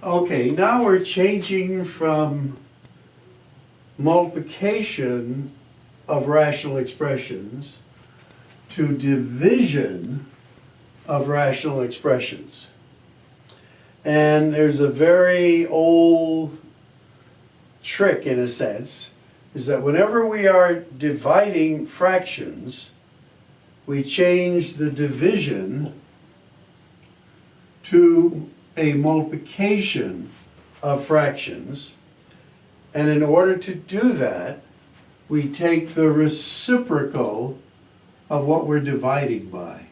Okay, now we're changing from multiplication of rational expressions to division of rational expressions. And there's a very old trick, in a sense, is that whenever we are dividing fractions, we change the division to a multiplication of fractions. And in order to do that, we take the reciprocal of what we're dividing by.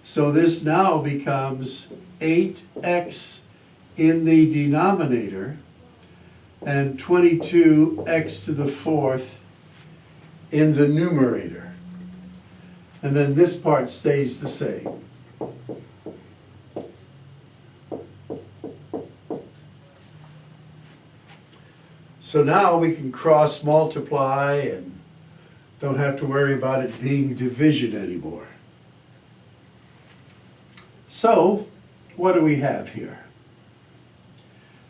So this now becomes 8x in the denominator and 22x to the fourth in the numerator. And then this part stays the same. So now we can cross multiply and don't have to worry about it being division anymore. So, what do we have here?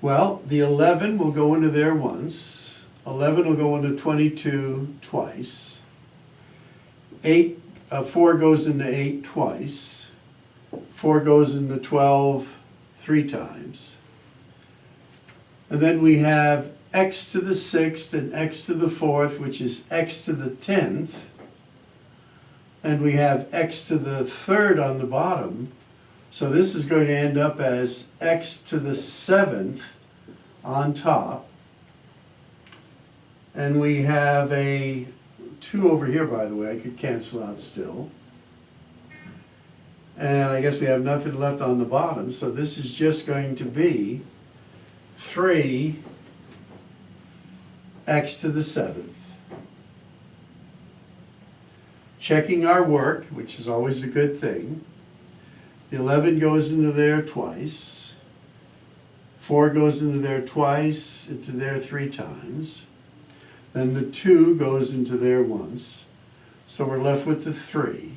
Well, the 11 will go into there once. 11 will go into 22 twice. 4 goes into 8 twice. 4 goes into 12 3 times. And then we have x to the 6th and x to the 4th, which is x to the 10th. And we have x to the 3rd on the bottom. So this is going to end up as x to the 7th on top. And we have a 2 over here, by the way, I could cancel out still. And I guess we have nothing left on the bottom, so this is just going to be 3x to the 7th. Checking our work, which is always a good thing. The 11 goes into there twice. 4 goes into there twice, into there 3 times. Then the 2 goes into there once. So we're left with the 3.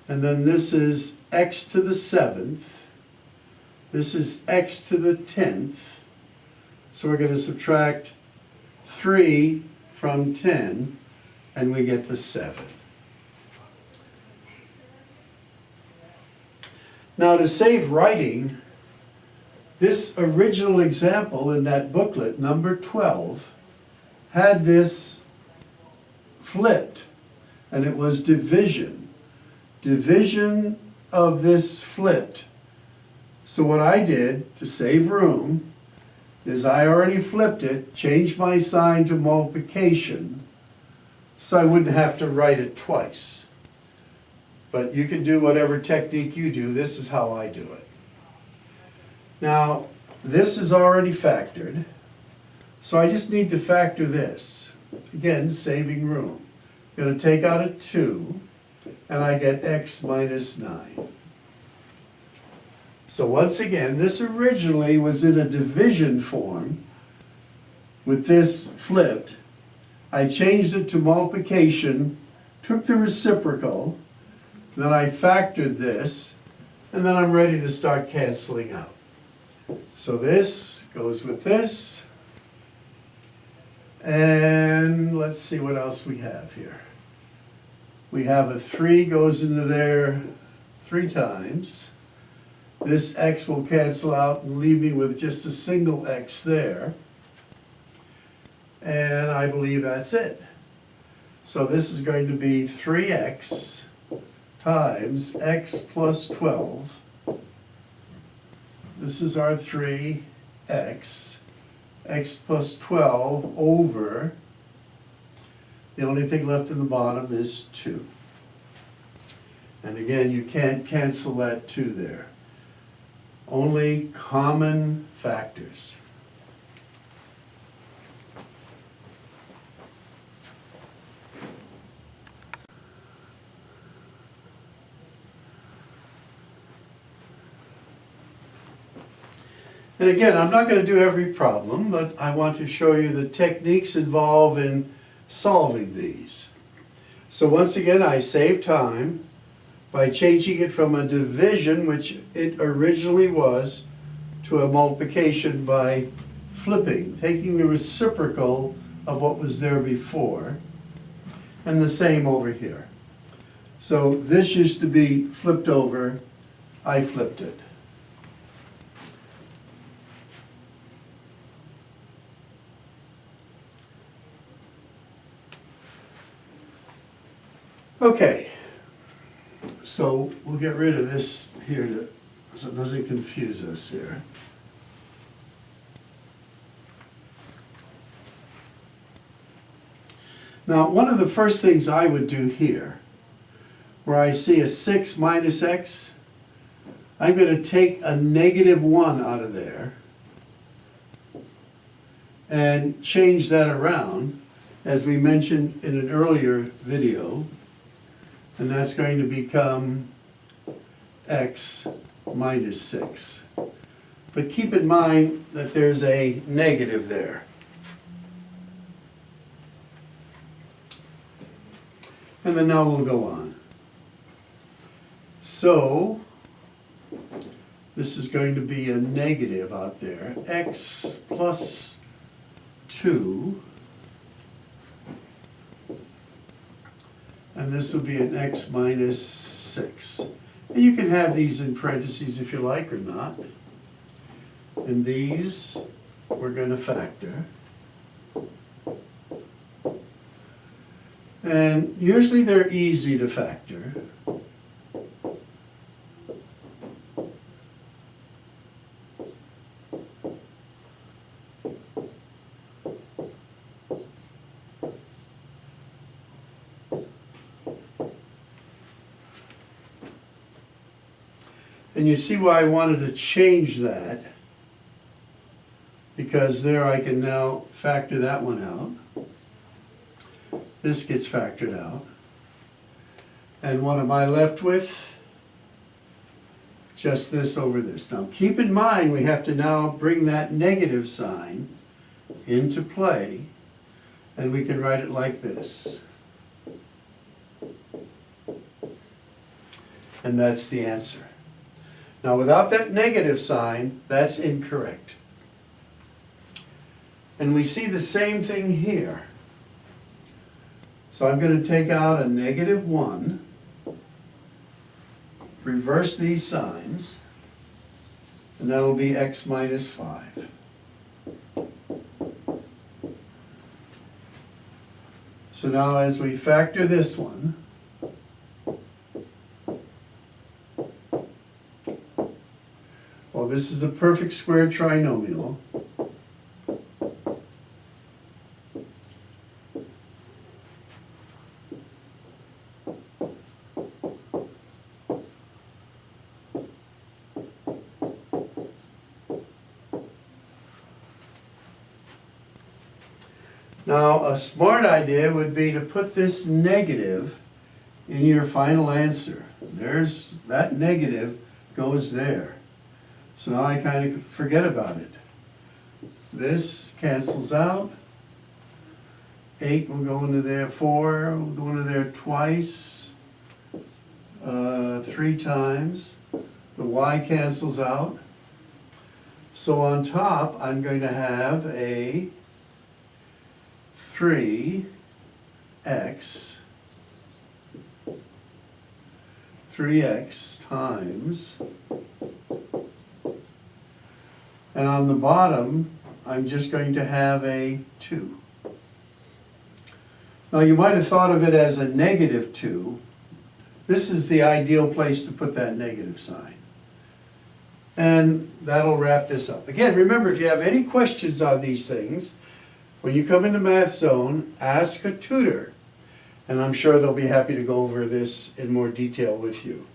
And then this is x to the 7th. This is x to the 10th. So we're going to subtract 3 from 10, and we get the 7. Now, to save writing, this original example in that booklet, number 12, had this flipped, and it was division. Division of this flipped. So what I did to save room is I already flipped it, changed my sign to multiplication, so I wouldn't have to write it twice. But you can do whatever technique you do. This is how I do it. Now, this is already factored, so I just need to factor this. Again, saving room. I'm going to take out a 2, and I get x minus 9. So once again, this originally was in a division form with this flipped. I changed it to multiplication, took the reciprocal, then I factored this, and then I'm ready to start canceling out. So this goes with this, and let's see what else we have here. We have a 3 goes into there 3 times. This x will cancel out and leave me with just a single x there. And I believe that's it. So this is going to be 3x times x plus 12. This is our 3x, x plus 12 over, the only thing left in the bottom is 2. And again, you can't cancel that 2 there. Only common factors. And again, I'm not going to do every problem, but I want to show you the techniques involved in solving these. So once again, I save time by changing it from a division, which it originally was, to a multiplication by flipping, taking the reciprocal of what was there before, and the same over here. So this used to be flipped over, I flipped it. Okay, so we'll get rid of this here so it doesn't confuse us here. Now, one of the first things I would do here, where I see a 6 minus x, I'm going to take a -1 out of there and change that around, as we mentioned in an earlier video, and that's going to become x minus 6. But keep in mind that there's a negative there. And then now we'll go on. So, this is going to be a negative out there. X plus 2. And this will be an x minus 6. And you can have these in parentheses if you like or not. And these we're going to factor. And usually they're easy to factor. And you see why I wanted to change that, because there I can now factor that one out. This gets factored out. And what am I left with? Just this over this. Now keep in mind we have to now bring that negative sign into play, and we can write it like this. And that's the answer. Now without that negative sign, that's incorrect. And we see the same thing here. So I'm going to take out a -1, reverse these signs, and that'll be x minus 5. So now as we factor this one, well, this is a perfect square trinomial. Now, a smart idea would be to put this negative in your final answer. There's that negative goes there. So now I kind of forget about it. This cancels out. 8 will go into there, 4 will go into there twice, 3 times. The y cancels out. So on top, I'm going to have a 3x times, and on the bottom I'm just going to have a 2. Now you might have thought of it as a -2. This is the ideal place to put that negative sign. And that'll wrap this up. Again, remember, if you have any questions on these things, when you come into Math Zone, ask a tutor, and I'm sure they'll be happy to go over this in more detail with you.